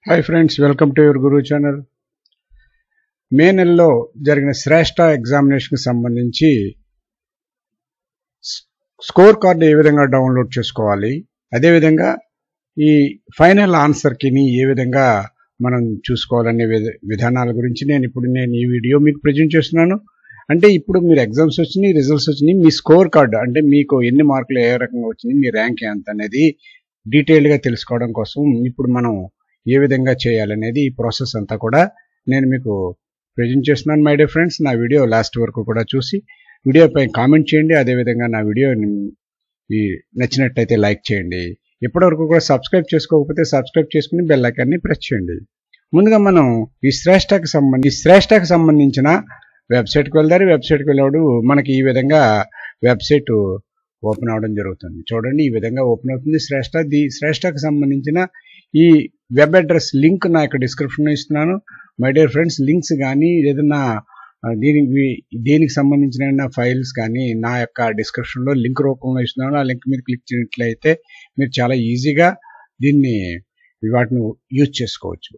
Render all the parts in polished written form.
Hi friends, welcome to your Guru channel. May నెలలో జరిగిన శ్రేష్ఠ ఎగ్జామినేషన్కి సంబంధించి స్కోర్ కార్డు ఏ విధంగా డౌన్లోడ్ చేసుకోవాలి, అదేవిధంగా ఈ ఫైనల్ ఆన్సర్ కీని ఏ విధంగా మనం చూసుకోవాలనే విధానాల గురించి నేను ఈ వీడియో మీకు ప్రజెంట్ చేస్తున్నాను. అంటే ఇప్పుడు మీరు ఎగ్జామ్స్ వచ్చినాయి, రిజల్ట్స్ వచ్చినాయి, మీ స్కోర్ కార్డు అంటే మీకు ఎన్ని మార్కులు ఏ రకంగా వచ్చినాయి, మీ ర్యాంక్ ఎంత అనేది డీటెయిల్డ్గా తెలుసుకోవడం కోసం ఇప్పుడు మనం ఏ విధంగా చేయాలనేది ఈ ప్రాసెస్ అంతా కూడా నేను మీకు ప్రజెంట్ చేస్తున్నాను. మై డియర్ ఫ్రెండ్స్, నా వీడియో లాస్ట్ వరకు కూడా చూసి వీడియోపై కామెంట్ చేయండి. అదేవిధంగా నా వీడియో నచ్చినట్లయితే లైక్ చేయండి. ఇప్పటివరకు కూడా సబ్స్క్రైబ్ చేసుకోకపోతే సబ్స్క్రైబ్ చేసుకుని బెల్ ఐకాన్ని ప్రెస్ చేయండి. ముందుగా మనం ఈ శ్రేష్ఠకు సంబంధించిన వెబ్సైట్కి వెళ్తారు. వెబ్సైట్కి వెళ్ళాడు మనకి ఈ విధంగా వెబ్సైట్ ఓపెన్ అవడం జరుగుతుంది. చూడండి, ఈ విధంగా ఓపెన్ అవుతుంది శ్రేష్ఠకు సంబంధించిన ఈ వెబ్ అడ్రస్ లింక్ నా యొక్క డిస్క్రిప్షన్లో ఇస్తున్నాను. మై డియర్ ఫ్రెండ్స్, లింక్స్ కానీ ఏదైనా దేనికి సంబంధించిన ఫైల్స్ కానీ నా యొక్క డిస్క్రిప్షన్లో లింక్ రూపంలో ఇస్తున్నాను. ఆ లింక్ మీద క్లిక్ చేసినట్లయితే మీరు చాలా ఈజీగా వాటిని యూజ్ చేసుకోవచ్చు.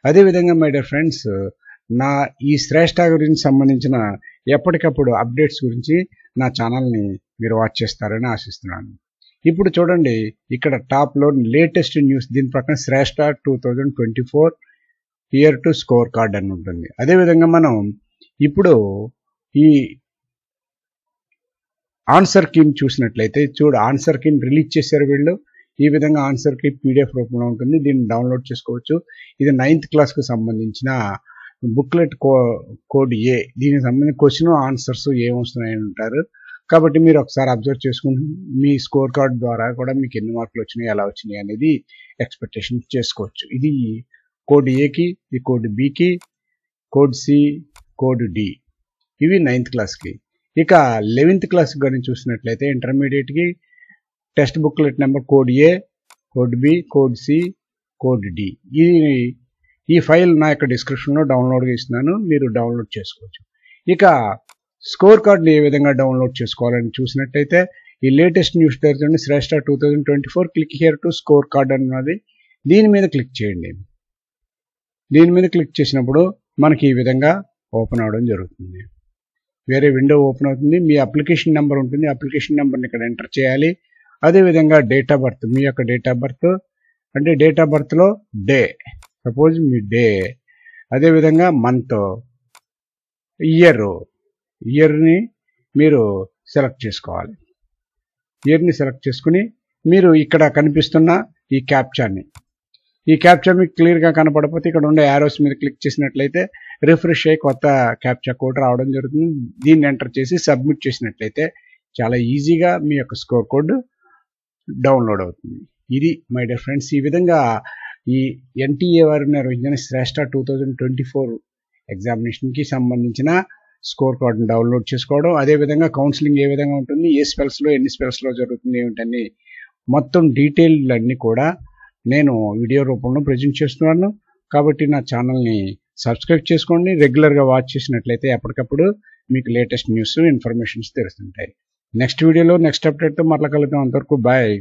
అదేవిధంగా మై డియర్ ఫ్రెండ్స్, నా ఈ శ్రేష్ఠ గురించి సంబంధించిన ఎప్పటికప్పుడు అప్డేట్స్ గురించి నా ఛానల్ని మీరు వాచ్ చేస్తారని ఆశిస్తున్నాను. ఇప్పుడు చూడండి, ఇక్కడ టాప్లో లేటెస్ట్ న్యూస్, దీని ప్రకారం శ్రేష్ఠ 2024 ఇయర్ టు స్కోర్ కార్డ్ అని ఉంటుంది. అదేవిధంగా మనం ఇప్పుడు ఈ ఆన్సర్ కీని చూసినట్లయితే ఆన్సర్ కీని రిలీజ్ చేశారు వీళ్ళు. ఈ విధంగా ఆన్సర్ కీ పీడిఎఫ్ రూపంలో ఉంటుంది, దీన్ని డౌన్లోడ్ చేసుకోవచ్చు. ఇది 9th క్లాస్కి సంబంధించిన బుక్లెట్ కోడ్ ఏ. దీనికి సంబంధించిన క్వశ్చన్ ఆన్సర్స్ ఏమొస్తున్నాయని ఉంటారు. కాబట్టి మీరు ఒకసారి అబ్జర్వ్ చేసుకుని మీ స్కోర్ కార్డ్ ద్వారా కూడా మీకు ఎన్ని మార్కులు వచ్చినాయి, ఎలా వచ్చినాయి అనేది ఎక్స్పెక్టేషన్ చేసుకోవచ్చు. ఇది కోడ్ ఏకి, ఈ కోడ్ బికి, కోడ్ సి, కోడ్ డి, ఇవి 9th క్లాస్కి. ఇక 11th క్లాస్ కానీ చూసినట్లయితే ఇంటర్మీడియట్కి text booklet number code A, code B, code C, code D. ఈ ఫైల్ నా యొక్క డిస్క్రిప్షన్లో డౌన్లోడ్గా ఇస్తున్నాను, మీరు డౌన్లోడ్ చేసుకోవచ్చు. ఇక స్కోర్ కార్డుని ఏ విధంగా డౌన్లోడ్ చేసుకోవాలని చూసినట్లయితే ఈ లేటెస్ట్ న్యూస్ జరుగుతుంది శ్రేష్ఠ 2024 click here to score card అన్నది. దీని మీద క్లిక్ చేయండి. దీని మీద క్లిక్ చేసినప్పుడు మనకి ఈ విధంగా ఓపెన్ అవడం జరుగుతుంది. వేరే విండో ఓపెన్ అవుతుంది. మీ అప్లికేషన్ నెంబర్ ఉంటుంది, అప్లికేషన్ నెంబర్ని ఇక్కడ ఎంటర్ చేయాలి. అదేవిధంగా డేట్ ఆఫ్ బర్త్, మీ యొక్క డేట్ ఆఫ్ బర్త్ అంటే డేట్ ఆఫ్ బర్త్లో డే, సపోజ్ మీ డే, అదేవిధంగా మంత్, ఇయర్ని మీరు సెలెక్ట్ చేసుకోవాలి. ఇయర్ని సెలెక్ట్ చేసుకుని మీరు ఇక్కడ కనిపిస్తున్న ఈ క్యాప్చా మీకు క్లియర్గా కనపడకపోతే ఇక్కడ ఉండే యారోస్ మీద క్లిక్ చేసినట్లయితే రిఫ్రెష్ అయ్యి కొత్త క్యాప్చా కోడ్ రావడం జరుగుతుంది. దీన్ని ఎంటర్ చేసి సబ్మిట్ చేసినట్లయితే చాలా ఈజీగా మీ యొక్క స్కోర్ కోడ్ డౌన్లోడ్ అవుతుంది. ఇది మై డియర్ ఫ్రెండ్స్, ఈ విధంగా ఈ ఎన్టీఏ వారు నిర్వహించిన శ్రేష్ఠ 2024 ఎగ్జామినేషన్కి సంబంధించిన స్కోర్ కార్డుని డౌన్లోడ్ చేసుకోవడం, అదేవిధంగా కౌన్సిలింగ్ ఏ విధంగా ఉంటుంది, ఏ స్పెల్స్లో ఎన్ని స్పెల్స్లో జరుగుతుంది ఏమిటని మొత్తం డీటెయిల్ అన్నీ కూడా నేను వీడియో రూపంలో ప్రజెంట్ చేస్తున్నాను. కాబట్టి నా ఛానల్ని సబ్స్క్రైబ్ చేసుకోండి. రెగ్యులర్గా వాచ్ చేసినట్లయితే ఎప్పటికప్పుడు మీకు లేటెస్ట్ న్యూస్ ఇన్ఫర్మేషన్స్ తెలుస్తుంటాయి. నెక్స్ట్ వీడియోలో నెక్స్ట్ అప్డేట్తో మరలా కలుద్దాం. అంతవరకు బాయ్.